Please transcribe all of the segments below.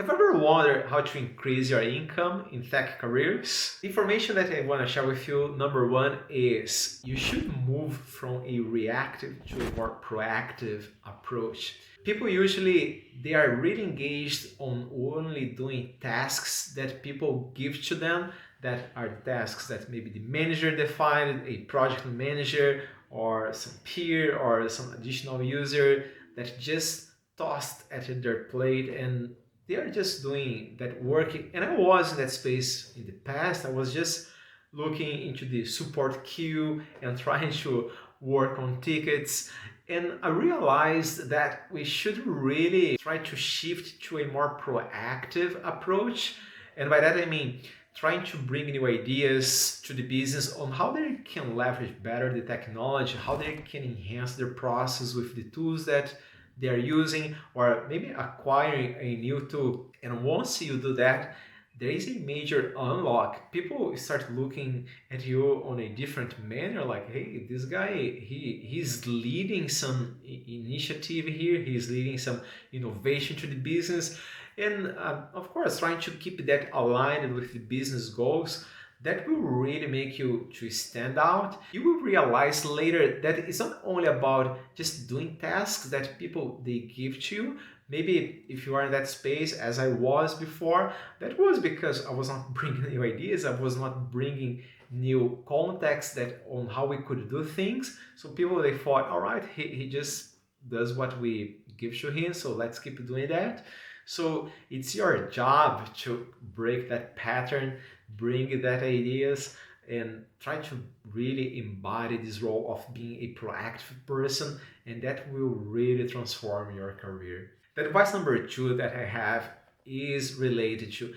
Have you ever wondered how to increase your income in tech careers? The information that I want to share with you, number one, is you should move from a reactive to a more proactive approach. People usually they are really engaged on only doing tasks that people give to them, that are tasks that maybe the manager defined, a project manager, or some peer or some additional user that just tossed at their plate, and they are just doing that work. And I was in that space in the past. I was just looking into the support queue and trying to work on tickets. And I realized that we should really try to shift to a more proactive approach. And by that I mean trying to bring new ideas to the business on how they can leverage better the technology, how they can enhance their process with the tools that they are using, or maybe acquiring a new tool. And once you do that, there is a major unlock. People start looking at you on a different manner, like, hey, this guy, he's leading some initiative here, he's leading some innovation to the business. And of course, trying to keep that aligned with the business goals, that will really make you to stand out. You will realize later that it's not only about just doing tasks that people they give to you. Maybe if you are in that space as I was before, that was because I was not bringing new ideas, I was not bringing new context that on how we could do things. So people they thought, all right, he just does what we give to him, so let's keep doing that. So it's your job to break that pattern, bring that ideas, and try to really embody this role of being a proactive person, and that will really transform your career. The advice number two that I have is related to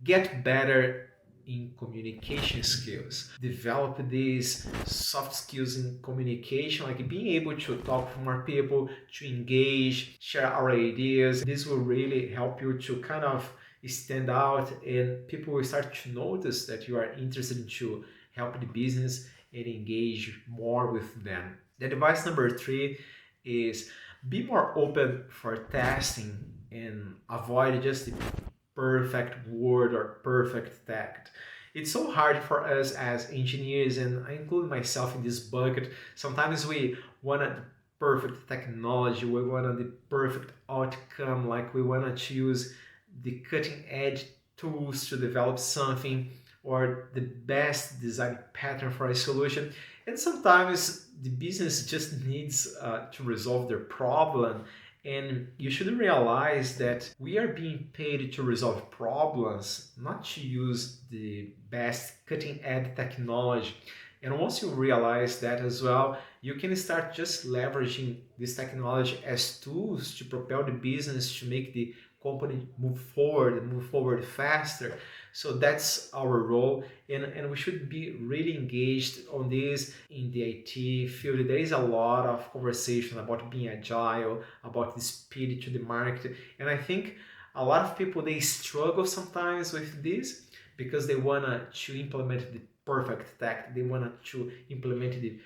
get better in communication skills. Develop these soft skills in communication, like being able to talk to more people, to engage, share our ideas. This will really help you to kind of stand out, and people will start to notice that you are interested to help the business and engage more with them. The advice number three is be more open for testing and avoid just the perfect word or perfect text. It's so hard for us as engineers, and I include myself in this bucket. Sometimes we want the perfect technology, we want the perfect outcome, like we want to choose the cutting edge tools to develop something, or the best design pattern for a solution. And sometimes the business just needs to resolve their problem. And you should realize that we are being paid to resolve problems, not to use the best cutting edge technology. And once you realize that as well, you can start just leveraging this technology as tools to propel the business, to make the company move forward and move forward faster. So that's our role, and we should be really engaged on this in the IT field. There is a lot of conversation about being agile, about the speed to the market, and I think a lot of people they struggle sometimes with this because they wanna to implement the perfect tech, they wanna to implement the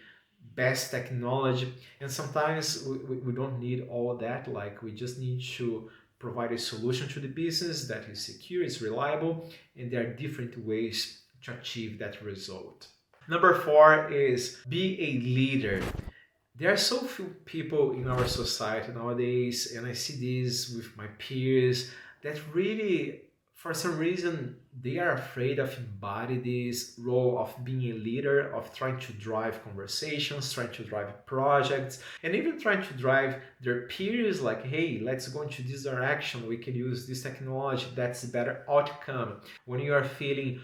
best technology, and sometimes we don't need all that. Like, we just need to provide a solution to the business that is secure, is reliable, and there are different ways to achieve that result. Number four is be a leader. There are so few people in our society nowadays, and I see this with my peers, that really, for some reason, they are afraid of embodying this role of being a leader, of trying to drive conversations, trying to drive projects, and even trying to drive their peers, like, hey, let's go into this direction, we can use this technology, that's a better outcome. When you are feeling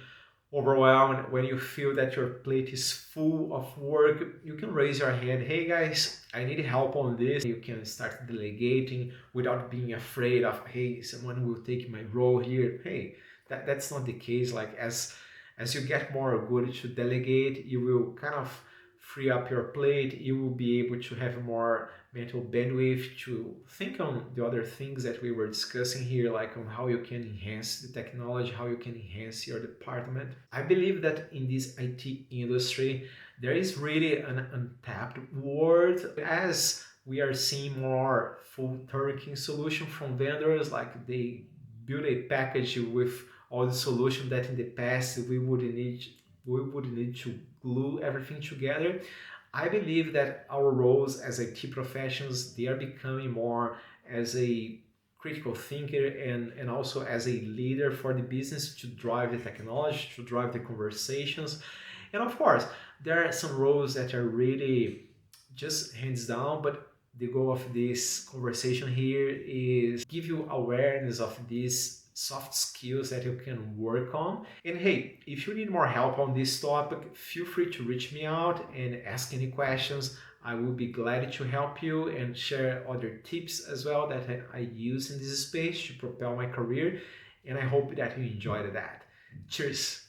overwhelmed, when you feel that your plate is full of work, you can raise your hand. Hey guys, I need help on this. You can start delegating without being afraid of, hey, someone will take my role here. Hey, that's not the case. Like, as you get more good to delegate, you will kind of free up your plate. You will be able to have more mental bandwidth to think on the other things that we were discussing here, like on how you can enhance the technology, how you can enhance your department. I believe that in this IT industry, there is really an untapped world, as we are seeing more full turnkey solution from vendors, like they build a package with all the solutions that in the past we would need to glue everything together. I believe that our roles as IT professionals, they are becoming more as a critical thinker and also as a leader for the business to drive the technology, to drive the conversations. And of course, there are some roles that are really just hands down, but the goal of this conversation here is give you awareness of these soft skills that you can work on. And hey, if you need more help on this topic, feel free to reach me out and ask any questions. I will be glad to help you and share other tips as well that I use in this space to propel my career. And I hope that you enjoyed that. Cheers!